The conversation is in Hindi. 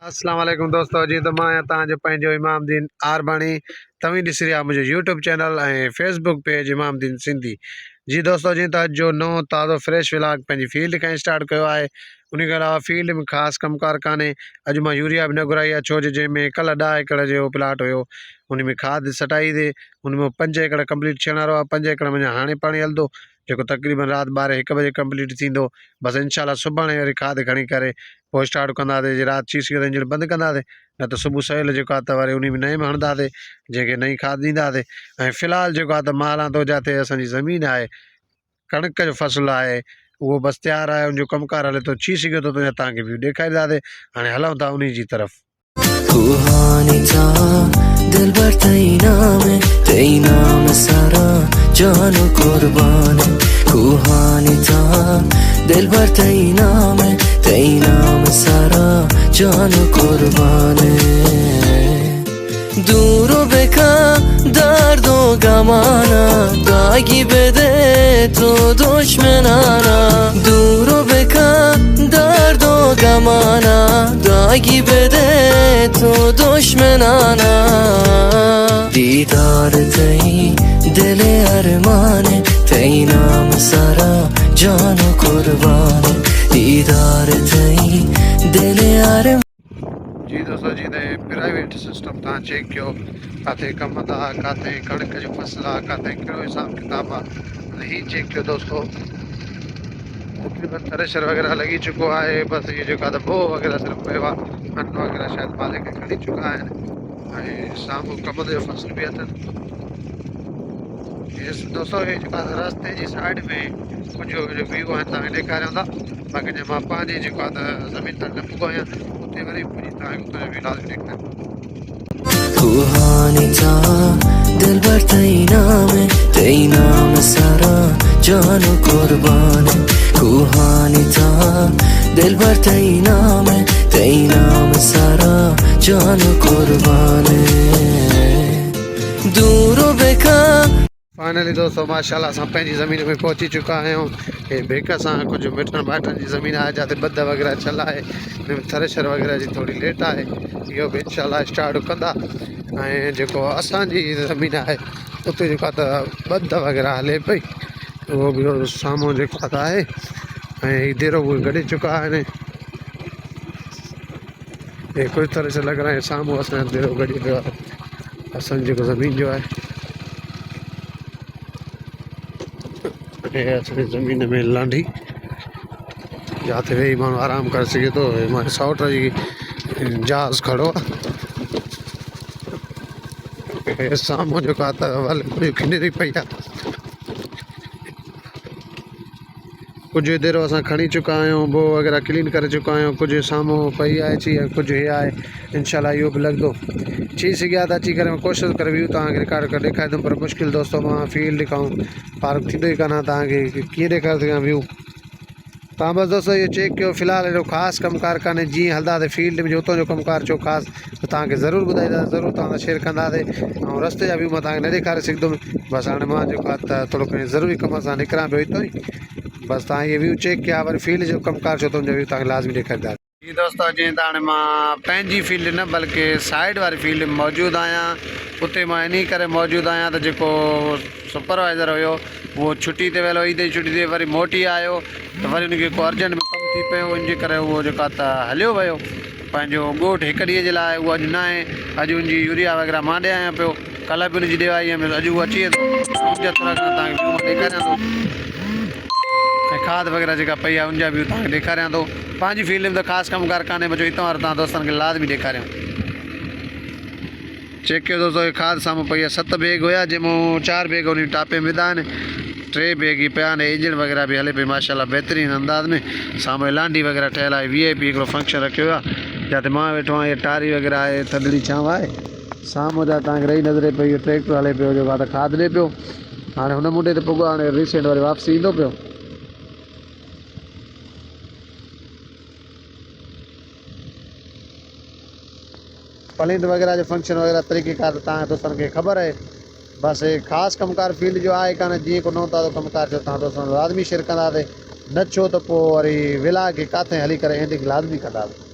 अस्सलाम वालेकुम दोस्तों जी। तो मैं तव्हांजो पंहिंजो इमामदीन आरबाणी तव्हीं ॾिसी रहिया मुंहिंजो यूट्यूब चैनल ऐं फेसबुक पेज इमामदीन सिंधी जी। दोस्तों जी त अॼु जो नओं ताज़ो फ्रेश व्लॉग पंहिंजी फील्ड खां स्टार्ट कयो आहे। उन खां अलावा फील्ड में ख़ासि कमुकार कान्हे। अॼु मां यूरिया बि न घुराई आहे, छो जो जंहिंमें कल्ह 10 एकड़ जो प्लाट हुयो उन में खाद सटाई ते उन में 5 एकड़ कंप्लीट थियण वारो आहे। 5 एकड़ में हाणे पाणी हलंदो, जेको तक़रीबन राति 12-1 बजे कंप्लीट थींदो। बसि इंशाल्लाह सुभाणे वरी खाद खणी करे पोइ स्टार्ट कंदासीं। जे राति चीस करे इंजण बंदि कंदासीं, न त सुबुह सवेल जेको आहे त वरी उन में नए में हणंदासीं, जंहिंखे नई खाद ॾींदासीं। ऐं फ़िलहालु जेको आहे त मालां तो जिते असांजी ज़मीन आहे, कणिक जो फ़सुलु आहे, उहो बसि तयारु आहे। उनजो कमुकारु हले थो, थी सघे थो त तव्हांखे बि ॾेखारींदासीं। हाणे हलूं था उन जी तरफ़। दिलबर तेई नाम सारा जानो कुर्बान। रूहानी था दिलबर तेई नाम सारा जानो कुर्बान। दूरों बेका दर्दो गमाना दागी बेदे तो दुश्मनाना। दूरों बेका दर्दो गमाना दागी बेदे तो दुश्मनाना। दीदार तई दिले अरमान तेई नाम सारा जानो कुर्बान। दीदार तई दिले अरमान जी दोस्तों जी ते प्राइवेट सिस्टम तव्हां चेक कयो, किथे कमु था, किथे कणिक जो फ़सुलु आहे, किथे कहिड़ो हिसाबु किताबु आहे। हीअ चेक कयो दोस्तों, तक़रीबन थ्रेशर वग़ैरह लॻी चुको आहे। बसि इहो जेको आहे त बोह वग़ैरह सिर्फ़ु पियो आहे, अन वग़ैरह शायदि मालिक खणी चुका आहिनि। ऐं साम्हूं कमु जो फ़सुलु बि अथनि। दोस्तों हे जेको आहे रस्ते जी साइड में कुझु व्यू आहिनि, तव्हांखे ॾेखारियूं था। बाक़ी जे मां पंहिंजी जेको आहे त ज़मीन तक न पुॻो आहियां, उते वरी पुॼी तव्हांखे उतां जो बि लाज़मी ॾेखारियां। रूहानी था दिलबर तेई नाम सारा जानो कुर्बान। रूहानी था दिलबर तेई नाम सारा जानो कुर्बान। दूरों बेका फाइनली दोस्तों माशाल्लाह असां पंहिंजी ज़मीन में पहुची चुका आहियूं। हे बेक सां कुझु मिटनि माइटनि जी ज़मीन आहे, जिते ॿध वग़ैरह छल आहे, थ्रेशर वग़ैरह जी थोरी लेट आहे। इहो बि इंशाल्लाह स्टार्ट कंदा। ऐं जेको असांजी ज़मीन आहे उते जेको आहे त ॿध वग़ैरह हले पई, उहो बि साम्हूं जेको आहे। ऐं हीउ देरो उहे गॾे चुका आहिनि। हे कुझु थ्रेशर लॻ रहा है, साम्हूं असांजो देरो गॾी पियो आहे असांजी जेको ज़मीन जो आहे। असांजी ज़मीन में लांडी जिते वेही माण्हू आराम करे सघे थो। हमारे सौट जी जहाज़ खड़ो आहे। साम्हूं जेको आहे त वल कुझु खिनरी पई आहे। कुझु देरो असां खणी चुका आहियूं, बो वग़ैरह क्लीन करे चुका आहियूं। कुझु साम्हूं पई आहे अची, ऐं कुझु हीअ आहे। इंशाल्लाह इहो बि लॻंदो। थी सघे हा त अची करे मां कोशिशि करे व्यू तव्हांखे रिकॉर्ड करे ॾेखारींदुमि, पर मुश्किल दोस्तों मां फील्ड खां पार्क थींदो ई कान तव्हांखे कीअं ॾेखारे सघां व्यू। तव्हां बसि दोस्तों इहो चेक कयो। फ़िलहालु हेॾो ख़ासि कमुकारु कान्हे। जीअं हलंदासीं फील्ड में जो उतां जो कमुकारु छो ख़ासि त तव्हांखे ज़रूरु ॿुधाईंदासीं, ज़रूरु तव्हां सां शेयर कंदासीं। ऐं रस्ते जा व्यू मां तव्हांखे न ॾेखारे सघंदुमि। बसि हाणे मां जेको आहे त थोरो खणी ज़रूरी कम सां निकिरां पियो हितां ई। बसि तव्हां इहे व्यू चेक कया, वरी फील्ड जो कमुकारु छो त हुनजो व्यू तव्हांखे लाज़मी ॾेखारींदासीं। जी दोस्तों जीअं त हाणे मां पंहिंजी फील्ड न बल्कि साइड वारी फील्ड में मौजूदु आहियां। उते मां इन करे मौजूदु आहियां त जेको सुपरवाइज़र हुयो उहो छुटी ते वियल हो, ईद जी छुटी ते वरी मोटी आयो त वरी उनखे को अर्जेंट में कमु थी पियो, इनजे करे उहो जेको आहे त हलियो वियो पंहिंजो ॻोठु हिकु ॾींहं जे लाइ। उहो अॼु न आहे, अॼु उनजी यूरिया वग़ैरह मां ॾे आहियां पियो। कल्ह बि उनजी ॾेवाई में अॼु उहो अची वेंदो, उनजा थोरा घणा तव्हांखे व्यू ॾेखारियां थो। ऐं खाद वग़ैरह जेका पई आहे उनजा व्यू तव्हांखे ॾेखारियां थो। पंहिंजी फील्ड में त ख़ासि कमुकारु कान्हे, बचो हितां वारो तव्हां दोस्तनि खे लाज़मी ॾेखारियां। चेक कयो दोस्तों, हे खाद साम्हूं पई आहे। 7 बैग हुया, जंहिंमां 4 बैग उन टापे में विधा आहिनि, 3 बैग ही पिया आहिनि। इंजन वग़ैरह बि हले पई माशाल्लाह बहितरीनु अंदाज़ में। साम्हूं लांडी वग़ैरह ठहियलु आहे। VIP हिकिड़ो फंक्शन रखियो आहे जिते मां वेठो आहियां। इहा टारी वग़ैरह आहे, थधिड़ी छांव आहे। साम्हूं जा तव्हांखे रही नज़रे पई, इहो ट्रैक्टर हले पियो जेको आहे त खाद ॾिए पियो। हाणे हुन मुंडे ते पुॻो, हाणे रिसेंट वरी वापसी ईंदो पियो। पलिंद वग़ैरह जो फंक्शन वग़ैरह तरीक़ेकार तव्हां दोस्तनि खे ख़बर आहे। बसि ख़ासि कमुकारु फील्ड जो आहे कान। जीअं को नओं ताज़ो कमुकारु थियो तव्हां दोस्तनि लाज़मी शेयर कंदासीं, न छो त पोइ वरी विला खे किथे हली करे एंडिंग लाज़मी कंदासीं।